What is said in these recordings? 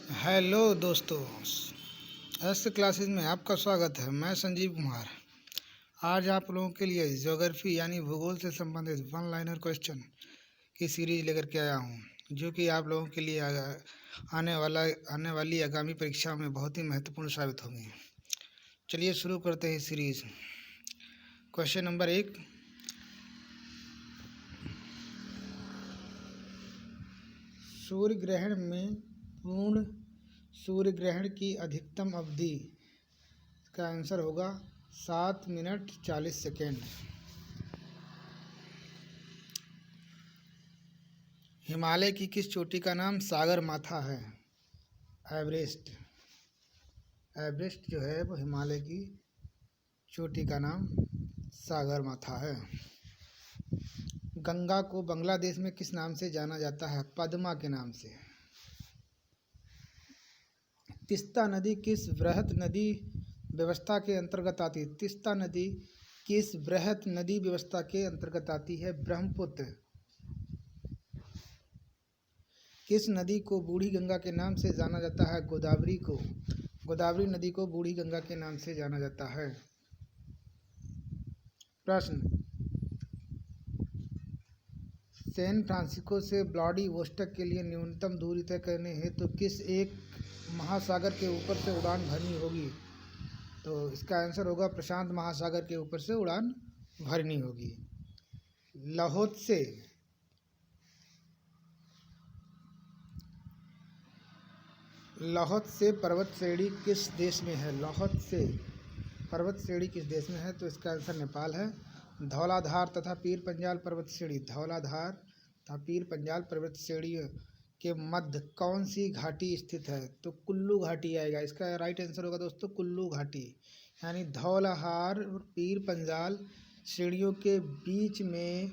Hello दोस्तों, S classes में आपका स्वागत है। मैं संजीव कुमार आज आप लोगों के लिए ज्योग्राफी यानी भूगोल से संबंधित वन लाइनर क्वेश्चन की सीरीज लेकर के आया हूं, जो कि आप लोगों के लिए आने वाली आगामी परीक्षा में बहुत ही महत्वपूर्ण साबित होंगी। चलिए शुरू करते हैं सीरीज। क्वेश्चन नंबर 1, सूर्य ग्रहण में पूर्ण सूर्य ग्रहण की अधिकतम अवधि का आंसर होगा 7 मिनट 40 सेकेंड। हिमालय की किस चोटी का नाम सागर माथा है? एवरेस्ट। एवरेस्ट जो है वो हिमालय की चोटी का नाम सागर माथा है। गंगा को बांग्लादेश में किस नाम से जाना जाता है? पद्मा के नाम से। तीस्ता नदी किस वृहत नदी व्यवस्था के अंतर्गत आती है? तीस्ता नदी किस वृहत नदी व्यवस्था के अंतर्गत आती है? ब्रह्मपुत्र। किस नदी को बूढ़ी गंगा के नाम से जाना जाता है? गोदावरी को। गोदावरी नदी को बूढ़ी गंगा के नाम से जाना जाता है। प्रश्न, सैन फ्रांसिस्को से व्लादिवोस्टॉक के लिए न्यूनतम दूरी तय करने हेतु किस एक महासागर के ऊपर से उड़ान भरनी होगी? तो इसका आंसर होगा प्रशांत महासागर के ऊपर से उड़ान भरनी होगी। लाओत्से पर्वत श्रेणी किस देश में है? लाओत्से पर्वत श्रेणी किस देश में है? तो इसका आंसर नेपाल है। धौलाधार तथा पीर पंजाल पर्वत श्रेणी, धौलाधार तथा पीर पंजाल पर्वत श्रेणियों के मध्य कौन सी घाटी स्थित है? तो कुल्लू घाटी आएगा। इसका राइट आंसर होगा दोस्तों कुल्लू घाटी, यानी धौलाधार और पीर पंजाल श्रेणियों के बीच में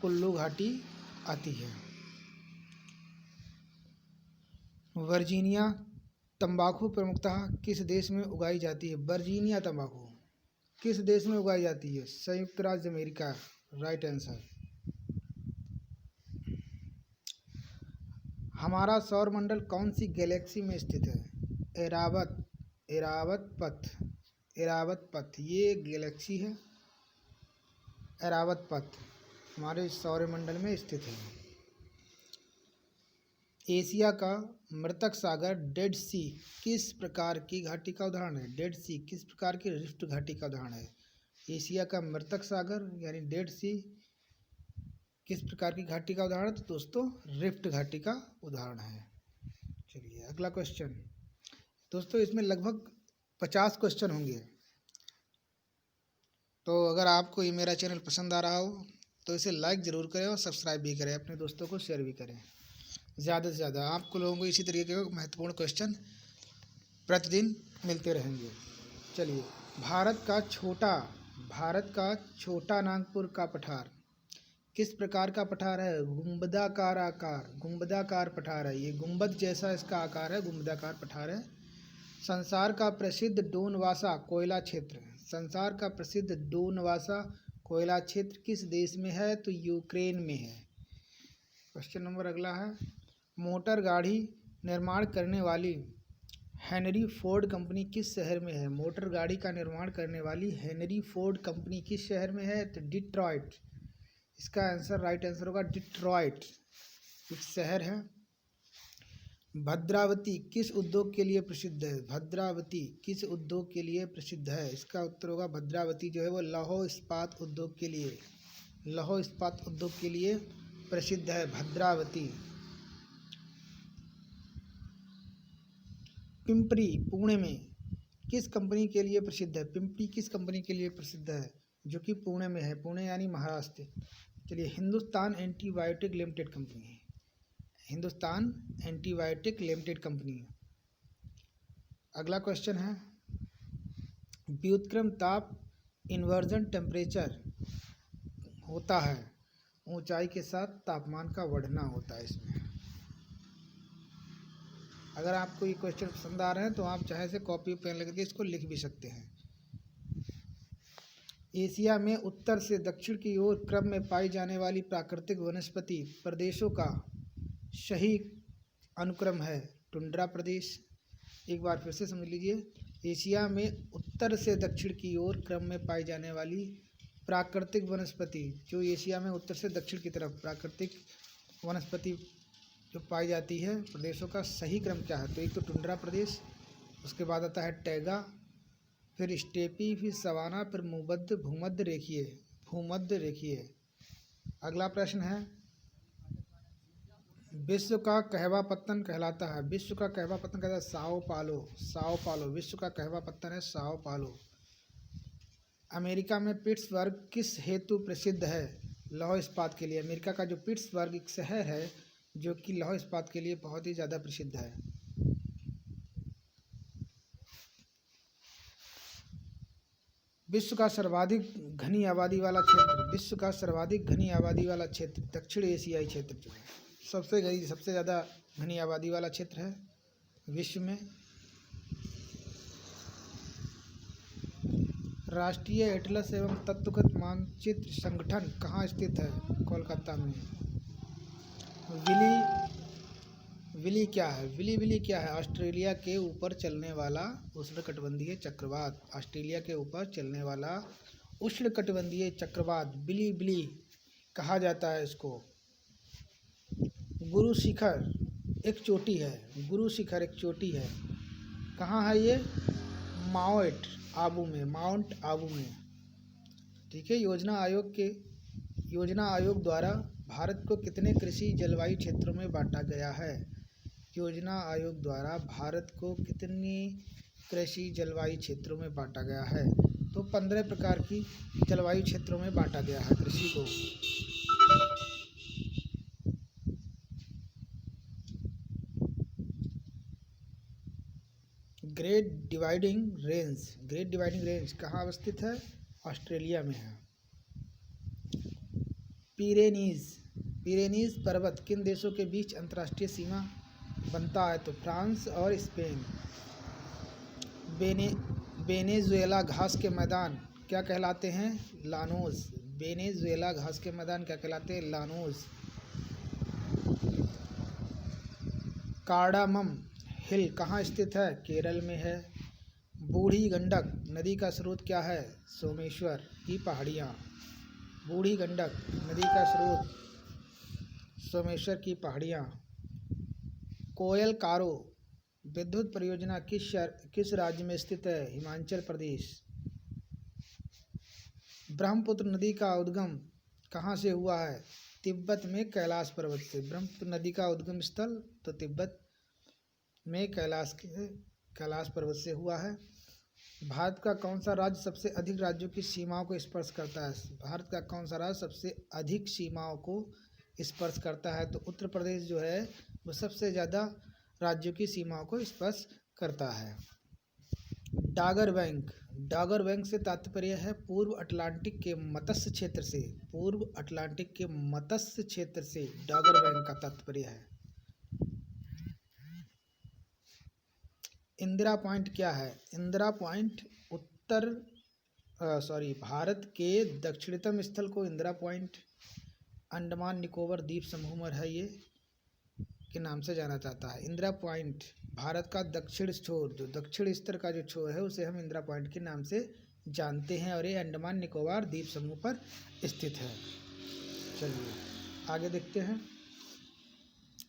कुल्लू घाटी आती है। वर्जीनिया तंबाकू प्रमुखतः किस देश में उगाई जाती है? वर्जीनिया तंबाकू किस देश में उगाई जाती है? संयुक्त राज्य अमेरिका, राइट आंसर। हमारा सौरमंडल कौन सी गैलेक्सी में स्थित है? एरावत पथ ये गैलेक्सी है। एरावत पथ हमारे सौरमंडल में स्थित है। एशिया का मृतक सागर डेड सी किस प्रकार की घाटी का उदाहरण है? डेड सी किस प्रकार की रिफ्ट घाटी का उदाहरण है? एशिया का मृतक सागर यानी डेड सी किस प्रकार की घाटी का उदाहरण है? तो दोस्तों रिफ्ट घाटी का उदाहरण है। चलिए अगला क्वेश्चन। दोस्तों इसमें लगभग 50 क्वेश्चन होंगे, तो अगर आपको ये मेरा चैनल पसंद आ रहा हो तो इसे लाइक ज़रूर करें और सब्सक्राइब भी करें, अपने दोस्तों को शेयर भी करें। ज़्यादा से ज़्यादा आपको लोगों को इसी तरीके के महत्वपूर्ण क्वेश्चन प्रतिदिन मिलते रहेंगे। चलिए, भारत का छोटा नागपुर का पठार किस प्रकार का पठार है? गुंबदाकार पठार है। ये गुंबद जैसा इसका आकार है, गुंबदाकार पठार है। संसार का प्रसिद्ध डोनवासा कोयला क्षेत्र किस देश में है? तो यूक्रेन में है। क्वेश्चन नंबर अगला है, मोटर गाड़ी निर्माण करने वाली हेनरी फोर्ड कंपनी किस शहर में है? मोटर गाड़ी का निर्माण करने वाली हेनरी फोर्ड कंपनी किस शहर में है? तो डिट्रॉइट। इसका आंसर राइट आंसर होगा डिट्रॉइट, एक शहर है। भद्रावती किस उद्योग के लिए प्रसिद्ध है? भद्रावती किस उद्योग के लिए प्रसिद्ध है? इसका उत्तर होगा भद्रावती जो है वो लौह इस्पात उद्योग के लिए प्रसिद्ध है भद्रावती। पिंपरी पुणे में किस कंपनी के लिए प्रसिद्ध है? पिंपरी किस कंपनी के लिए प्रसिद्ध है? जो कि पुणे में है, पुणे यानी महाराष्ट्र। चलिए, हिंदुस्तान एंटीबायोटिक लिमिटेड कंपनी है। Hindustan antibiotic limited company. अगला क्वेश्चन है, व्युत्क्रम ताप इन्वर्जन टेम्परेचर होता है, ऊंचाई के साथ तापमान का बढ़ना होता है इसमें। अगर आपको ये क्वेश्चन पसंद आ रहे हैं तो आप चाहे से कॉपी पेन लेकर के इसको लिख भी सकते हैं। एशिया में उत्तर से दक्षिण की ओर क्रम में पाई जाने वाली प्राकृतिक वनस्पति प्रदेशों का सही अनुक्रम है? टुंड्रा प्रदेश। एक बार फिर से समझ लीजिए, एशिया में उत्तर से दक्षिण की ओर क्रम में पाई जाने वाली प्राकृतिक वनस्पति, जो एशिया में उत्तर से दक्षिण की तरफ प्राकृतिक वनस्पति जो पाई जाती है, प्रदेशों का सही क्रम क्या है? तो एक तो टुंड्रा प्रदेश, उसके बाद आता है टैगा, फिर स्टेपी, फिर सवाना, फिर भूमध्य रेखीय। अगला प्रश्न है, विश्व का कहवा पत्तन कहलाता है? विश्व का कहवा पत्तन कहलाता है साओ पालो। विश्व का कहवा पत्तन है साओ पालो। अमेरिका में पिट्सबर्ग किस हेतु प्रसिद्ध है? लौह इस्पात के लिए। अमेरिका का जो पिट्सबर्ग एक शहर है जो कि लौह इस्पात के लिए बहुत ही ज़्यादा प्रसिद्ध है। विश्व का सर्वाधिक घनी आबादी वाला क्षेत्र। विश्व का सर्वाधिक घनी आबादी वाला क्षेत्र दक्षिण एशियाई क्षेत्र जो है, सबसे ज़्यादा घनी आबादी वाला क्षेत्र है विश्व में। राष्ट्रीय एटलस एवं तत्वगत मानचित्र संगठन कहाँ स्थित है? कोलकाता में। विली क्या है? विली क्या है? ऑस्ट्रेलिया के ऊपर चलने वाला उष्णकटिबंधीय चक्रवात। ऑस्ट्रेलिया के ऊपर चलने वाला उष्णकटिबंधीय चक्रवात विली कहा जाता है इसको। गुरु शिखर एक चोटी है। गुरु शिखर एक चोटी है। कहाँ है ये? माउंट आबू में। ठीक है। योजना आयोग द्वारा भारत को कितने कृषि जलवायु क्षेत्रों में बांटा गया है? योजना आयोग द्वारा भारत को कितनी कृषि जलवायु क्षेत्रों में बांटा गया है? तो 15 प्रकार की जलवायु क्षेत्रों में बांटा गया है कृषि को। ग्रेट डिवाइडिंग रेंज कहाँ अवस्थित है? ऑस्ट्रेलिया में है। पिरेनीज पर्वत किन देशों के बीच अंतर्राष्ट्रीय सीमा बनता है? तो फ्रांस और स्पेन। वेनेजुएला घास के मैदान क्या कहलाते हैं? लानोस। वेनेजुएला घास के मैदान क्या कहलाते हैं? लानोस। कार्डामम हिल कहाँ स्थित है? केरल में है। बूढ़ी गंडक नदी का स्रोत क्या है? सोमेश्वर की पहाड़ियाँ। बूढ़ी गंडक नदी का स्रोत सोमेश्वर की पहाड़ियाँ। कोयल कारो विद्युत परियोजना किस राज्य में स्थित है? हिमाचल प्रदेश। ब्रह्मपुत्र नदी का उद्गम कहाँ से हुआ है? तिब्बत में कैलाश पर्वत से। ब्रह्मपुत्र नदी का उद्गम स्थल तो तिब्बत में कैलाश पर्वत से हुआ है। भारत का कौन सा राज्य सबसे अधिक राज्यों की सीमाओं को स्पर्श करता है? भारत का कौन सा राज्य सबसे अधिक सीमाओं को स्पर्श करता है? तो उत्तर प्रदेश जो है वो सबसे ज़्यादा राज्यों की सीमाओं को स्पर्श करता है। डागर बैंक से तात्पर्य है पूर्व अटलांटिक के मत्स्य क्षेत्र से। पूर्व अटलांटिक के मत्स्य क्षेत्र से डागर बैंक का तात्पर्य है। इंदिरा पॉइंट क्या है? इंदिरा पॉइंट भारत के दक्षिणतम स्थल को इंदिरा पॉइंट अंडमान निकोबार द्वीप समूह में है ये के नाम से जाना जाता है। इंदिरा पॉइंट भारत का दक्षिण छोर, जो दक्षिण स्तर का जो छोर है उसे हम इंदिरा पॉइंट के नाम से जानते हैं और ये अंडमान निकोबार द्वीप समूह पर स्थित है। चलिए आगे देखते हैं।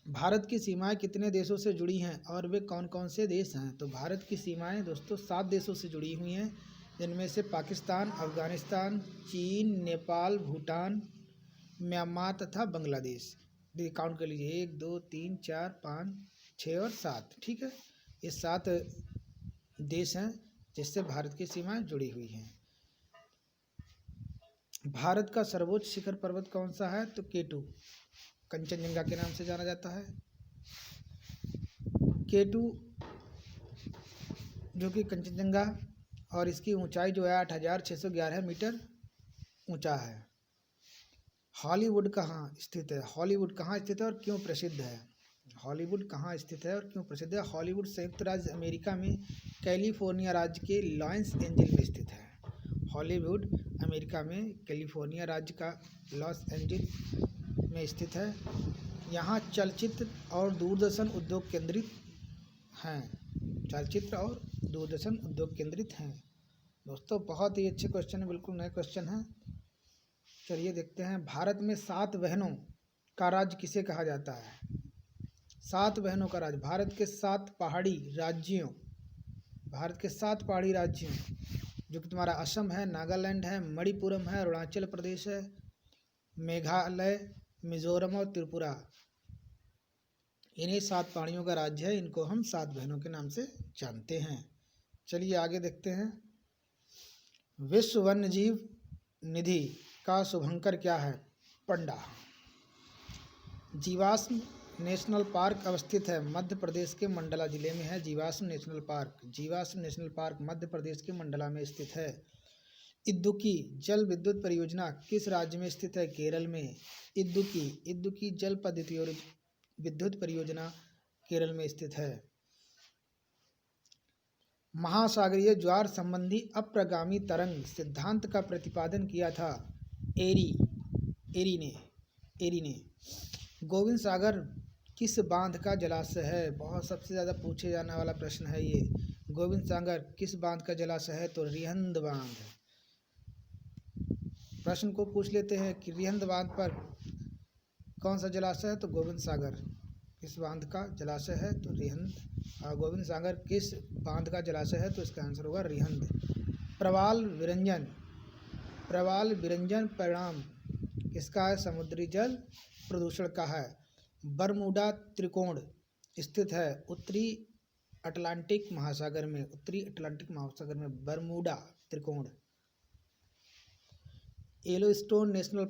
भारत की सीमाएं कितने देशों से जुड़ी हैं और वे कौन कौन से देश हैं? तो भारत की सीमाएं दोस्तों 7 देशों से जुड़ी हुई हैं, जिनमें से पाकिस्तान, अफगानिस्तान, चीन, नेपाल, भूटान, म्यांमार तथा बांग्लादेश। काउंट कर लीजिए 1 2 3 4 5 6 और 7। ठीक है, ये 7 देश हैं जिससे भारत की सीमाएं जुड़ी हुई हैं। भारत का सर्वोच्च शिखर पर्वत कौन सा है? तो K2 कंचनजंगा के नाम से जाना जाता है। K2 जो कि कंचनजंगा और इसकी ऊंचाई जो है 8611 मीटर ऊंचा है। हॉलीवुड कहाँ स्थित है? हॉलीवुड कहाँ स्थित है और क्यों प्रसिद्ध है? हॉलीवुड कहाँ स्थित है और क्यों प्रसिद्ध है? हॉलीवुड संयुक्त राज्य अमेरिका में कैलिफोर्निया राज्य के लॉस एंजिल्स में स्थित है। हॉलीवुड अमेरिका में कैलिफोर्निया राज्य का लॉस एंजिल्स में स्थित है। यहाँ चलचित्र और दूरदर्शन उद्योग केंद्रित हैं। चलचित्र और दूरदर्शन उद्योग केंद्रित हैं। दोस्तों बहुत ही अच्छे क्वेश्चन है, बिल्कुल नए क्वेश्चन हैं। चलिए देखते हैं। भारत में 7 बहनों का राज्य किसे कहा जाता है? 7 बहनों का राज्य, भारत के 7 पहाड़ी राज्यों, भारत के 7 पहाड़ी राज्यों जो कि तुम्हारा असम है, नागालैंड है, मणिपुरम है, अरुणाचल प्रदेश है, मेघालय, मिजोरम और त्रिपुरा, इन्हीं 7 पहाड़ियों का राज्य है। इनको हम 7 बहनों के नाम से जानते हैं। चलिए आगे देखते हैं। विश्व वन्यजीव निधि का शुभंकर क्या है? पंडा। जीवाश्म नेशनल पार्क अवस्थित है, मध्य प्रदेश के मंडला जिले में है। जीवाश्म नेशनल पार्क, जीवाश्म नेशनल पार्क मध्य प्रदेश के मंडला में स्थित है। इदुक्की जल विद्युत परियोजना किस राज्य में स्थित है? केरल में। इदुक्की जल पद्धति और विद्युत परियोजना केरल में स्थित है। महासागरीय ज्वार संबंधी अप्रगामी तरंग सिद्धांत का प्रतिपादन किया था एरी ने। गोविंद सागर किस बांध का जलाशय है? बहुत सबसे ज़्यादा पूछे जाने वाला प्रश्न है ये। गोविंद सागर किस बांध का जलाशय है? तो रिहंद बांध। प्रश्न को पूछ लेते हैं कि रिहंद बांध पर कौन सा जलाशय है? तो गोविंद सागर किस बांध का जलाशय है? तो रिहंद। गोविंद सागर किस बांध का जलाशय है? तो इसका आंसर होगा रिहंद। प्रवाल विरंजन परिणाम किसका है? समुद्री जल प्रदूषण का है। बरमूडा त्रिकोण स्थित है उत्तरी अटलांटिक महासागर में, बरमूडा त्रिकोण। येलोस्टोन नेशनल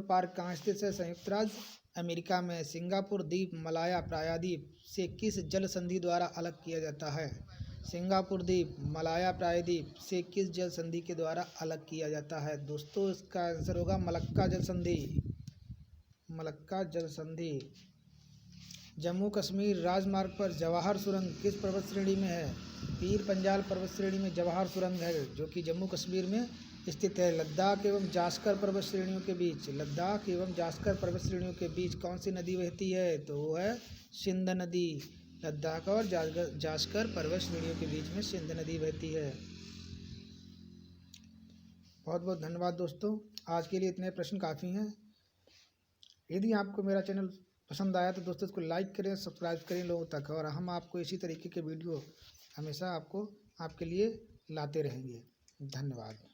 पार्क कहाँ स्थित है? संयुक्त राज्य अमेरिका में। सिंगापुर द्वीप मलाया प्रायद्वीप से किस जल संधि द्वारा अलग किया जाता है? सिंगापुर द्वीप मलाया प्रायद्वीप से किस जल संधि के द्वारा अलग किया जाता है? दोस्तों इसका आंसर होगा मलक्का जल संधि। जम्मू कश्मीर राजमार्ग पर जवाहर सुरंग किस पर्वत श्रेणी में है? पीर पंजाल पर्वत श्रेणी में जवाहर सुरंग है, जो कि जम्मू कश्मीर में स्थित है। लद्दाख एवं जास्कर पर्वत श्रेणियों के बीच कौन सी नदी बहती है? तो वो है सिंध नदी। लद्दाख और जास्कर पर्वत श्रेणियों के बीच में सिंध नदी बहती है। बहुत बहुत धन्यवाद दोस्तों। आज के लिए इतने प्रश्न काफ़ी हैं। यदि आपको मेरा चैनल पसंद आया तो दोस्तों इसको लाइक करें, सब्सक्राइब करें लोगों तक, और हम आपको इसी तरीके के वीडियो हमेशा आपके लिए लाते रहेंगे। धन्यवाद।